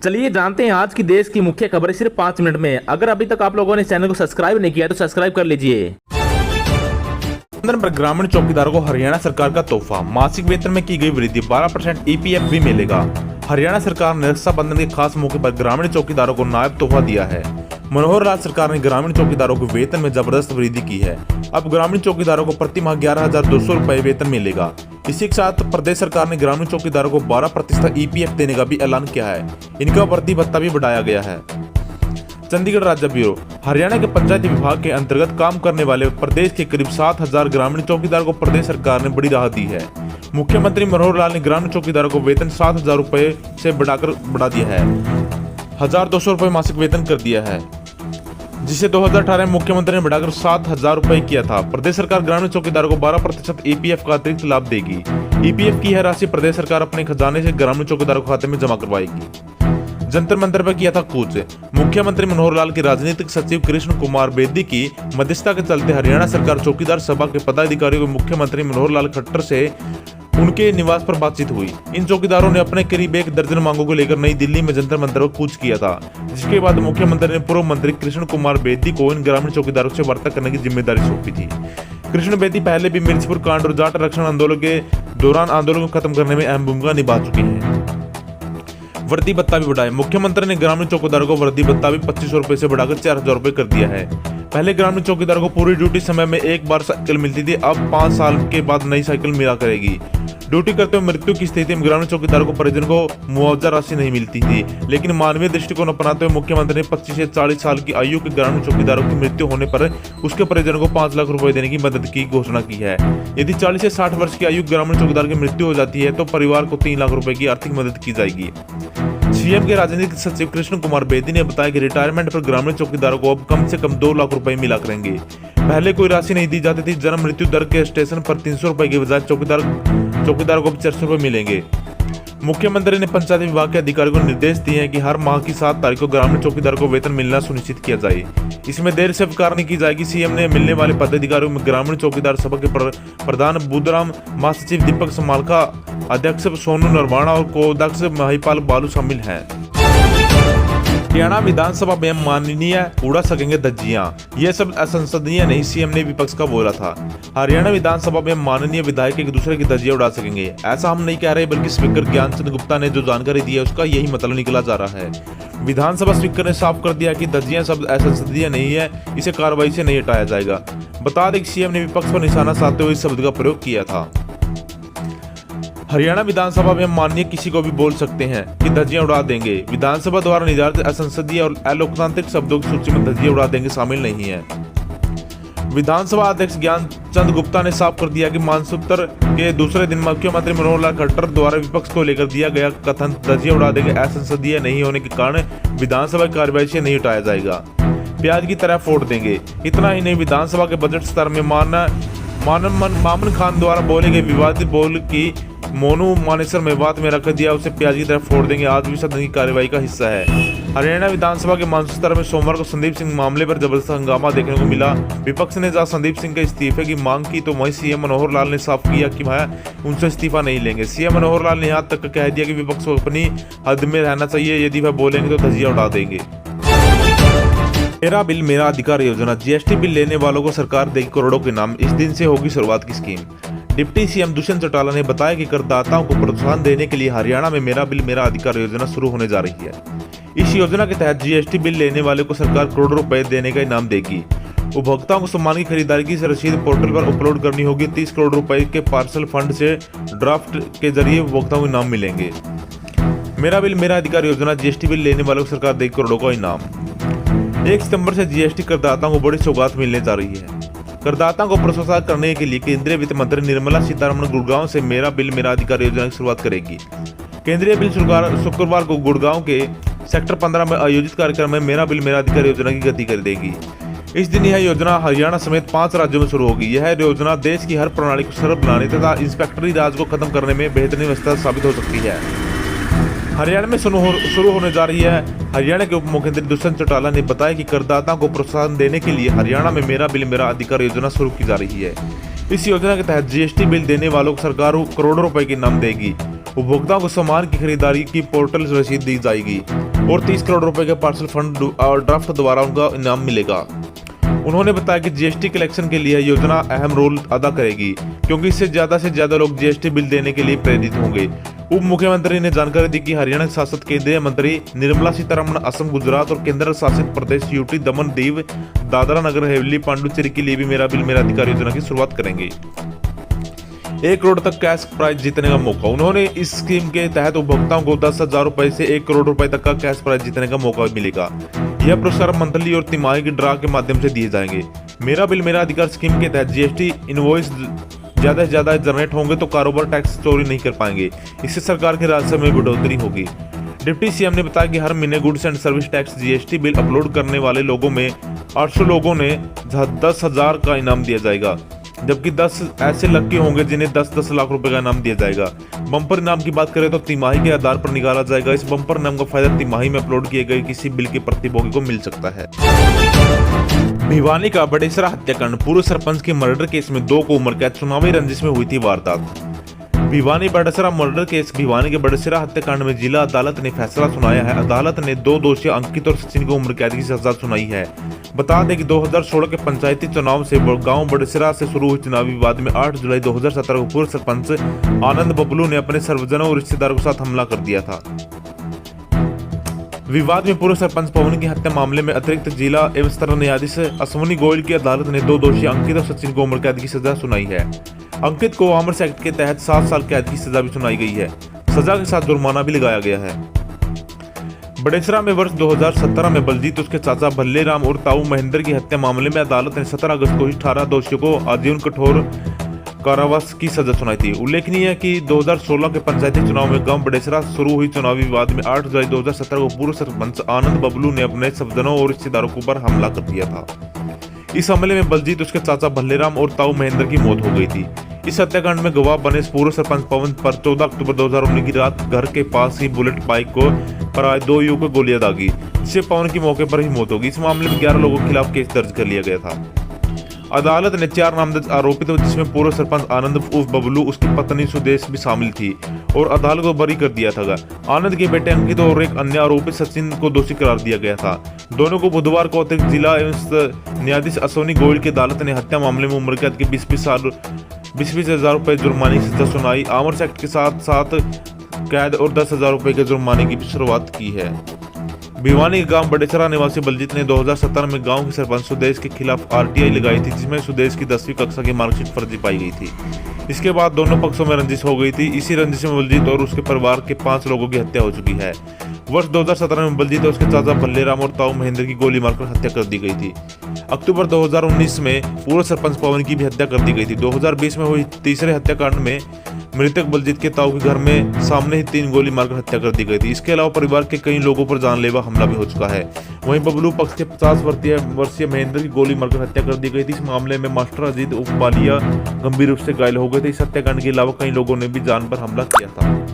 चलिए जानते हैं आज की देश की मुख्य खबरें सिर्फ 5 मिनट में। अगर अभी तक आप लोगों ने चैनल को सब्सक्राइब नहीं किया तो सब्सक्राइब कर लीजिए। रक्षाबंधन पर ग्रामीण चौकीदारों को हरियाणा सरकार का तोहफा, मासिक वेतन में की गई वृद्धि, 12% ईपीएफ भी मिलेगा। हरियाणा सरकार ने रक्षाबंधन के खास मौके पर ग्रामीण चौकीदारों को नायब तोहफा दिया है। मनोहर लाल सरकार ने ग्रामीण चौकीदारों के वेतन में जबरदस्त वृद्धि की है। अब ग्रामीण चौकीदारों को प्रति माह 11,200 रुपए वेतन मिलेगा। इसी के साथ प्रदेश सरकार ने ग्रामीण चौकीदारों को 12% ईपीएफ देने का भी ऐलान किया है। इनका वृद्धि भत्ता भी बढ़ाया गया है। चंडीगढ़ राज्य ब्यूरो हरियाणा के पंचायती विभाग के अंतर्गत काम करने वाले प्रदेश के करीब 7,000 ग्रामीण चौकीदारों को प्रदेश सरकार ने बड़ी राहत दी है। मुख्यमंत्री मनोहर लाल ने ग्रामीण चौकीदारों को वेतन 7,000 रुपए से बढ़ा दिया है। 1,200 रुपए मासिक वेतन कर दिया है, जिसे 2018 में मुख्यमंत्री ने बढ़ाकर 7,000 रुपए किया था। प्रदेश सरकार ग्रामीण चौकीदारों को 12% ईपीएफ का अतिरिक्त लाभ देगी। ईपीएफ की यह राशि प्रदेश सरकार अपने खजाने से ग्रामीण चौकीदारों के खाते में जमा करवाएगी। जंतर मंतर पर किया था कूच। मुख्यमंत्री मनोहर लाल के राजनीतिक सचिव कृष्ण कुमार बेदी की मध्यस्थता के चलते हरियाणा सरकार चौकीदार सभा के पदाधिकारियों को मुख्यमंत्री मनोहर लाल खट्टर से उनके निवास पर बातचीत हुई। इन चौकीदारों ने अपने करीब 1 दर्जन मांगों को लेकर नई दिल्ली में जंतर मंतर पर कूच किया था, जिसके बाद मुख्यमंत्री ने पूर्व मंत्री कृष्ण कुमार बेदी को इन ग्रामीण चौकीदारों से वार्ता करने की जिम्मेदारी सौंपी थी। कृष्ण बेदी पहले भी मिर्चपुर कांड और जाट आरक्षण आंदोलन के दौरान आंदोलन को खत्म करने में अहम भूमिका निभा चुके हैं। वृद्धि भत्ता भी बढ़ाए। मुख्यमंत्री ने ग्रामीण चौकीदारों को वृद्धि भत्ता भी 2,500 रुपए से बढ़ाकर 4,000 रुपए कर दिया है। पहले ग्रामीण चौकीदारों को पूरी ड्यूटी समय में एक बार साइकिल मिलती थी, अब 5 साल के बाद नई साइकिल मिला करेगी। ड्यूटी करते हुए मृत्यु की स्थिति में ग्रामीण चौकीदारों को परिजन को मुआवजा राशि नहीं मिलती थी, लेकिन मानवीय दृष्टिकोण अपनाते हुए मुख्यमंत्री ने 25 से 40 साल की आयु के ग्रामीण चौकीदारों की मृत्यु होने पर उसके परिजनों को 5 लाख रुपए देने की मदद की घोषणा की है। यदि 40 से 60 वर्ष की आयु ग्रामीण चौकीदार की मृत्यु हो जाती है तो परिवार को 3 लाख रुपए की आर्थिक मदद की जाएगी। सीएम के राजनीतिक सचिव कृष्ण कुमार बेदी ने बताया कि रिटायरमेंट पर ग्रामीण चौकीदारों को अब कम से कम 2 लाख रुपए मिला करेंगे। पहले कोई राशि नहीं दी जाती थी। जन्म मृत्यु दर के स्टेशन पर 300 रुपए की बजाय चौकीदार को 400 रुपए मिलेंगे। मुख्यमंत्री ने पंचायती विभाग के अधिकारियों को निर्देश दिए हैं कि हर माह की 7 तारीख को ग्रामीण चौकीदार को वेतन मिलना सुनिश्चित किया जाए। इसमें देर से स्वीकार नहीं की जाएगी। सीएम ने मिलने वाले पदाधिकारियों में ग्रामीण चौकीदार सभा के प्रधान बुद्धराम, महासचिव दीपक समालका, अध्यक्ष सोनू नरवाणा और कोषाध्यक्ष महिपाल बालू शामिल हैं। हरियाणा विधानसभा में माननीय उड़ा सकेंगे धज्जियां, यह सब असंसदीय नहीं, सीएम ने विपक्ष का बोला था। हरियाणा विधानसभा में माननीय विधायक एक दूसरे की धज्जियां उड़ा सकेंगे, ऐसा हम नहीं कह रहे, बल्कि स्पीकर ज्ञानचंद गुप्ता ने जो जानकारी दी है उसका यही मतलब निकला जा रहा है। विधानसभा स्पीकर ने साफ कर दिया कि धज्जियां शब्द असंसदीय नहीं है, इसे कार्रवाई से नहीं हटाया जाएगा। बता दें कि सीएम ने विपक्ष पर निशाना साधते हुए इस शब्द का प्रयोग किया था। हरियाणा विधानसभा में माननीय किसी को भी बोल सकते हैं कि धज्जियां उड़ा देंगे। विधानसभा द्वारा निर्धारित असंसदीय और अलोकतांत्रिक शब्दों की सूची में धज्जियां उड़ा देंगे शामिल नहीं है। विधानसभा अध्यक्ष ज्ञानचंद गुप्ता ने साफ कर दिया कि मानसूत्र के दूसरे दिन मुख्यमंत्री मनोहर लाल खट्टर द्वारा विपक्ष को लेकर दिया गया कथन धज्जियां उड़ा देंगे असंसदीय नहीं होने के कारण विधानसभा कार्रवाई से नहीं हटाया जाएगा, प्याज की तरह फोड़ देंगे। इतना ही नहीं, विधानसभा के बजट स्तर में मामन खान द्वारा बोले गए विवादित बोल की मोनू मानेसर मेवात में रख दिया, उसे प्याज की तरह फोड़ देंगे, आज भी सदन की कार्रवाई का हिस्सा है। हरियाणा विधानसभा के मानसून सत्र में सोमवार को संदीप सिंह मामले पर जबरदस्त हंगामा देखने को मिला। विपक्ष ने जहां संदीप सिंह के इस्तीफे की मांग की तो वहीं सीएम मनोहर लाल ने साफ किया कि वह उनसे इस्तीफा नहीं लेंगे। सीएम मनोहर लाल ने यहाँ तक कह दिया कि विपक्ष को अपनी हद में रहना चाहिए, यदि वह बोलेंगे तो धज्जियां उड़ा देंगे। मेरा बिल मेरा अधिकार योजना, जीएसटी बिल लेने वालों को सरकार देगी करोड़ों के नाम, इस दिन से होगी शुरुआत की scheme. Deputy CM Dushyant Chautala ने बताया कि करदाताओं को प्रोत्साहन देने के लिए हरियाणा में मेरा बिल मेरा अधिकार योजना शुरू होने जा रही है। इस योजना के तहत जीएसटी बिल लेने वाले को सरकार करोड़ों रुपए देने का इनाम देगी। उपभोक्ताओं को सामान की खरीदारी की रसीद पोर्टल पर अपलोड करनी होगी। 30 करोड़ रुपए के पार्सल फंड से ड्राफ्ट के जरिए उपभोक्ताओं को इनाम मिलेंगे। मेरा बिल मेरा अधिकार योजना, जीएसटी बिल लेने वालों को सरकार देगी करोड़ों का इनाम। 1 सितंबर से जीएसटी करदाताओं को बड़ी सौगात मिलने जा रही है। करदाताओं को प्रोत्साहित करने के लिए केंद्रीय वित्त मंत्री निर्मला सीतारमण गुड़गांव से मेरा बिल मेरा अधिकार योजना की शुरुआत करेगी। केंद्रीय बिल शुक्रवार को गुड़गांव के सेक्टर 15 में आयोजित कार्यक्रम में मेरा बिल मेरा अधिकार योजना की गति कर देगी। इस दिन यह योजना हरियाणा समेत 5 राज्यों में शुरू होगी। यह योजना देश की हर प्रणाली को सरल बनाने तथा इंस्पेक्टरी राज को खत्म करने में बेहतरीन व्यवस्था साबित हो सकती है। हरियाणा में शुरू होने जा रही है। हरियाणा के उप मुख्यमंत्री दुष्यंत चौटाला ने बताया कि करदाताओं को प्रोत्साहन देने के लिए हरियाणा में मेरा बिल मेरा अधिकार योजना शुरू की जा रही है। इस योजना के तहत जीएसटी बिल देने वालों को सरकार करोड़ों रुपए की इनाम देगी। उपभोक्ताओं को सामान की खरीदारी की पोर्टल रसीद दी जाएगी और 30 करोड़ रुपए के पार्सल फंड और ड्राफ्ट द्वारा उनका इनाम मिलेगा। उन्होंने बताया कि जीएसटी कलेक्शन के लिए योजना अहम रोल अदा करेगी, क्योंकि इससे ज्यादा लोग जीएसटी बिल देने के लिए प्रेरित होंगे। उप मुख्यमंत्री ने जानकारी दी कि हरियाणा शासित केंद्रीय मंत्री निर्मला सीतारमण असम, गुजरात और केंद्र शासित प्रदेश यूटी, दमन, दीव, दादरा नगर हवेली, पांडुचेरी के लिए भी मेरा बिल मेरा अधिकार योजना की शुरुआत करेंगे। 1 करोड़ तक कैश प्राइज जीतने का मौका। उन्होंने इस स्कीम के तहत उपभोक्ताओं को 10,000 रुपए से 1 करोड़ रुपए तक का कैश प्राइज जीतने का मौका मिलेगा। यह पुरस्कार मंथली और तिमाही की ड्रा के माध्यम से दिए जाएंगे। मेरा बिल मेरा अधिकार स्कीम के तहत जीएसटी इनवॉइस ज्यादा से ज्यादा जनरेट होंगे तो कारोबार टैक्स चोरी नहीं कर पाएंगे। इससे सरकार के राजस्व में बढ़ोतरी होगी। डिप्टी सीएम ने बताया कि हर महीने goods and service tax GST bill upload करने वाले लोगों में 800 लोगों ने 10,000 का इनाम दिया जाएगा, जबकि 10 ऐसे लकी होंगे जिन्हें 10-10 लाख रुपए का इनाम दिया जाएगा। बम्पर इनाम की बात करें तो तिमाही के आधार पर निकाला जाएगा। इस बम्पर इनाम का फायदा तिमाही में अपलोड किए गए किसी बिल के प्रतिभोगी को मिल सकता है। भिवानी का बड़ेसरा हत्याकांड, पूर्व सरपंच के मर्डर केस में 2 को उम्र कैद, चुनावी रंजिश में हुई थी वारदात। Bhiwani Badesara murder case. भिवानी के बड़ेसरा हत्याकांड में जिला अदालत ने फैसला सुनाया है। अदालत ने 2 दोषियों अंकित और सचिन को उम्र कैद की सजा सुनाई है। बता दें कि 2016 के पंचायती चुनाव से गांव बड़ेसरा से शुरू हुए चुनावी विवाद में 8 जुलाई 2017 को पूर्व सरपंच आनंद बबलू ने अपने सर्वजनों और रिश्तेदारों के साथ हमला कर दिया था। विवाद में पूर्व सरपंच पवन की हत्या मामले में अतिरिक्त जिला एवं सत्र न्यायाधीश अश्वनी गोयल की अदालत ने 2 दोषी अंकित और सचिन को उम्र कैद की सजा सुनाई है। अंकित को आमर्स एक्ट के तहत 7 साल कैद की सजा भी सुनाई गई है। सजा के साथ जुर्माना भी लगाया गया है। बड़ेसरा में वर्ष 2017 में बलजीत, उसके चाचा भल्ले राम और ताऊ महेंद्र की हत्या मामले में अदालत ने 17 अगस्त को 18 दोषियों को आजीवन कठोर कारावास की सजा सुनाई थी। उल्लेखनीय है कि 2016 के पंचायती चुनाव में गांव बड़ेसरा शुरू हुई चुनावी विवाद में 8 जुलाई 2017 को पूर्व सरपंच आनंद बबलू ने अपने सज्जनों और रिश्तेदारों के ऊपर हमला कर दिया था। इस हमले में बलजीत, उसके चाचा भल्लेराम और ताऊ महेंद्र की मौत हो गई थी। इस हत्याकांड में गवाह बने पूर्व सरपंच पवन पर 14 अक्टूबर 2019 की रात घर के पास ही बुलेट बाइक को पर आए 2 युवकों को गोलियां दागी, जिससे पवन की मौके पर ही मौत हो गई। इस मामले में 11 लोगों के खिलाफ केस दर्ज कर लिया गया था। अदालत ने 4 नामजद आरोपित, जिसमें पूर्व सरपंच आनंद उर्फ बबलू, उसकी पत्नी सुदेश भी शामिल थी, और अदालत को बरी कर दिया था। आनंद के बेटे अंकित और एक अन्य आरोपी सचिन को दोषी करार दिया गया था। दोनों को बुधवार को अतिरिक्त जिला एवं न्यायाधीश अश्वनी गोयल की अदालत ने हत्या मामले में उम्र कैद के 20,000 रुपए जुर्माने की सजा सुनाई। आमर्स एक्ट के साथ कैद और 10,000 रुपए के जुर्माने की भी शुरुआत की है। भिवानी के गांव बड़ेसरा निवासी बलजीत ने 2017 में गांव के सरपंच सुदेश के खिलाफ आरटीआई लगाई थी, जिसमें सुदेश की 10वीं कक्षा की मार्कशीट फर्जी पाई गई थी। इसके बाद दोनों पक्षों में रंजिश हो गई थी। इसी रंजिश में बलजीत और उसके परिवार के 5 लोगों की हत्या हो चुकी है। वर्ष 2017 में बलजीत और उसके चाचा भल्लेराम और ताऊ महेंद्र की गोली मारकर हत्या कर दी गई थी। अक्टूबर 2019 में पूर्व सरपंच पवन की भी हत्या कर दी गई थी। 2020 में हुई तीसरे हत्याकांड में मृतक बलजीत के ताऊ के घर में सामने ही 3 गोली मारकर हत्या कर दी गई थी। इसके अलावा परिवार के कई लोगों पर जानलेवा हमला भी हो चुका है। वहीं बबलू पक्ष के 50 वर्षीय महेंद्र की गोली मारकर हत्या कर दी गई थी। इस मामले में मास्टर अजीत उर्फ बालिया गंभीर रूप से घायल हो गए थे। इस हत्याकांड के अलावा कई लोगों ने भी जान पर हमला किया था।